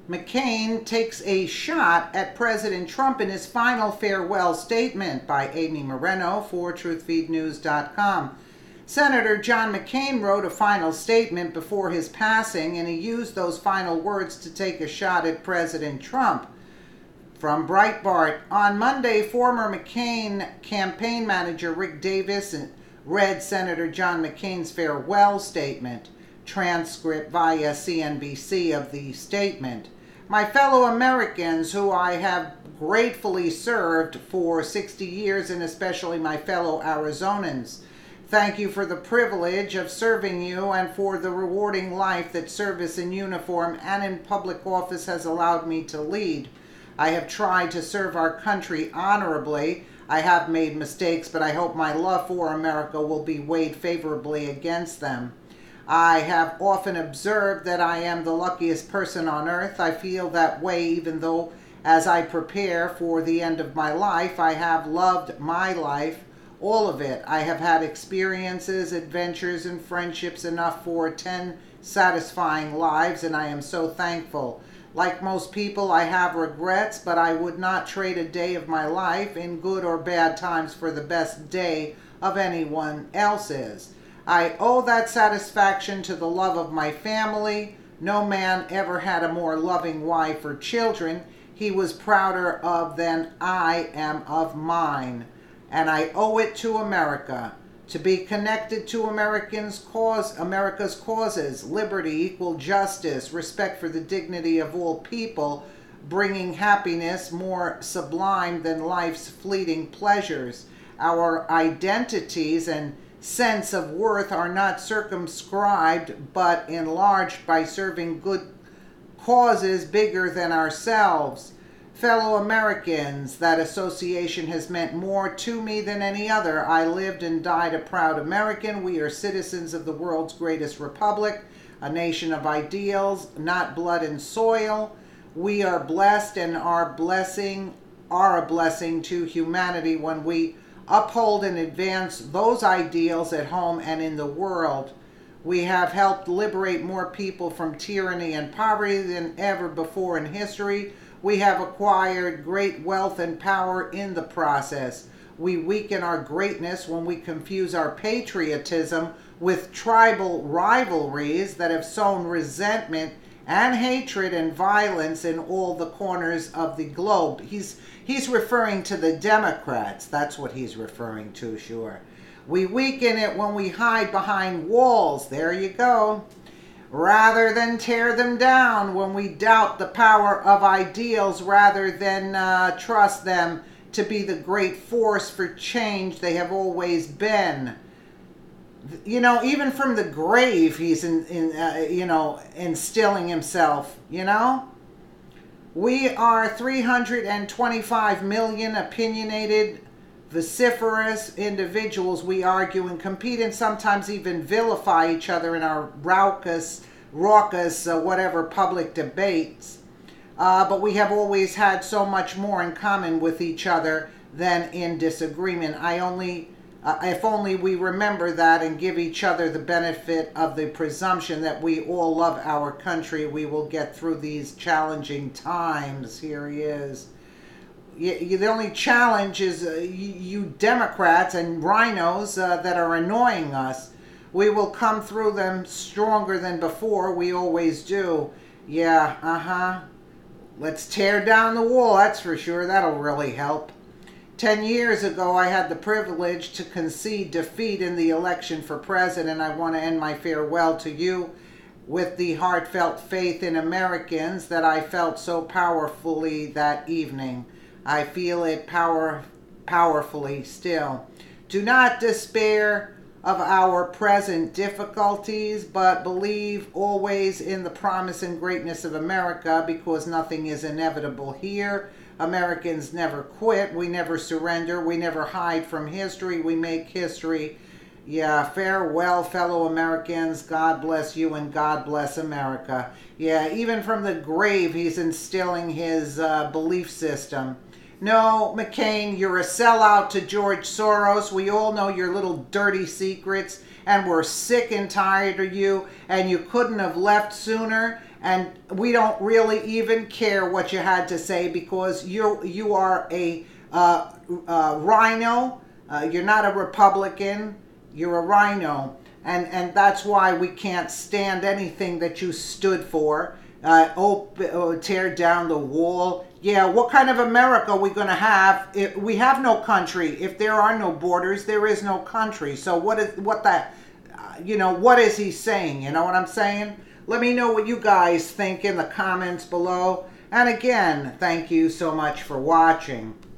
Mcain takes a shot at President Trump in his final farewell statement, by Amy Moreno for TruthFeedNews.com. Senator John McCain wrote a final statement before his passing, and he used those final words to take a shot at President Trump. From Breitbart, on Monday, former McCain campaign manager Rick Davis read Senator John McCain's farewell statement. Transcript via CNBC of the statement. My fellow Americans, who I have gratefully served for 60 years, and especially my fellow Arizonans, thank you for the privilege of serving you and for the rewarding life that service in uniform and in public office has allowed me to lead. I have tried to serve our country honorably. I have made mistakes, but I hope my love for America will be weighed favorably against them. I have often observed that I am the luckiest person on earth. I feel that way even though as I prepare for the end of my life, I have loved my life, all of it. I have had experiences, adventures, and friendships enough for 10 satisfying lives, and I am so thankful. Like most people, I have regrets, but I would not trade a day of my life, in good or bad times, for the best day of anyone else's. I owe that satisfaction to the love of my family. No man ever had a more loving wife or children he was prouder of than I am of mine. And I owe it to America to be connected to America's causes, liberty, equal justice, respect for the dignity of all people, bringing happiness more sublime than life's fleeting pleasures. Our identities and sense of worth are not circumscribed but enlarged by serving good causes bigger than ourselves. Fellow Americans, that association has meant more to me than any other. I lived and died a proud American. We are citizens of the world's greatest republic, a nation of ideals, not blood and soil. We are blessed, and are a blessing to humanity when we uphold and advance those ideals at home and in the world. We have helped liberate more people from tyranny and poverty than ever before in history. We have acquired great wealth and power in the process. We weaken our greatness when we confuse our patriotism with tribal rivalries that have sown resentment and hatred and violence in all the corners of the globe. He's referring to the Democrats. That's what he's referring to, sure. We weaken it when we hide behind walls. There you go. Rather than tear them down, when we doubt the power of ideals rather than trust them to be the great force for change they have always been. You know, even from the grave, he's instilling himself, you know. We are 325 million opinionated, vociferous individuals. We argue and compete and sometimes even vilify each other in our raucous, whatever public debates. But we have always had so much more in common with each other than in disagreement. If only we remember that and give each other the benefit of the presumption that we all love our country, we will get through these challenging times. Here he is. The only challenge is you Democrats and rhinos that are annoying us. We will come through them stronger than before. We always do. Yeah, Let's tear down the wall, that's for sure. That'll really help. 10 years ago, I had the privilege to concede defeat in the election for president. I want to end my farewell to you with the heartfelt faith in Americans that I felt so powerfully that evening. I feel it powerfully still. Do not despair of our present difficulties, but believe always in the promise and greatness of America, because nothing is inevitable here. Americans never quit. We never surrender. We never hide from history. We make history. Yeah, farewell, fellow Americans. God bless you and God bless America. Yeah, even from the grave, he's instilling his belief system. No, McCain, you're a sellout to George Soros. We all know your little dirty secrets, and we're sick and tired of you, and you couldn't have left sooner. and we don't really even care what you had to say, because you are a rhino. You're not a Republican. You're a rhino, and that's why we can't stand anything that you stood for. Tear down the wall. Yeah, what kind of America are we going to have? We have no country. If there are no borders, there is no country. So what is he saying? You know what I'm saying? Let me know what you guys think in the comments below. And again, thank you so much for watching.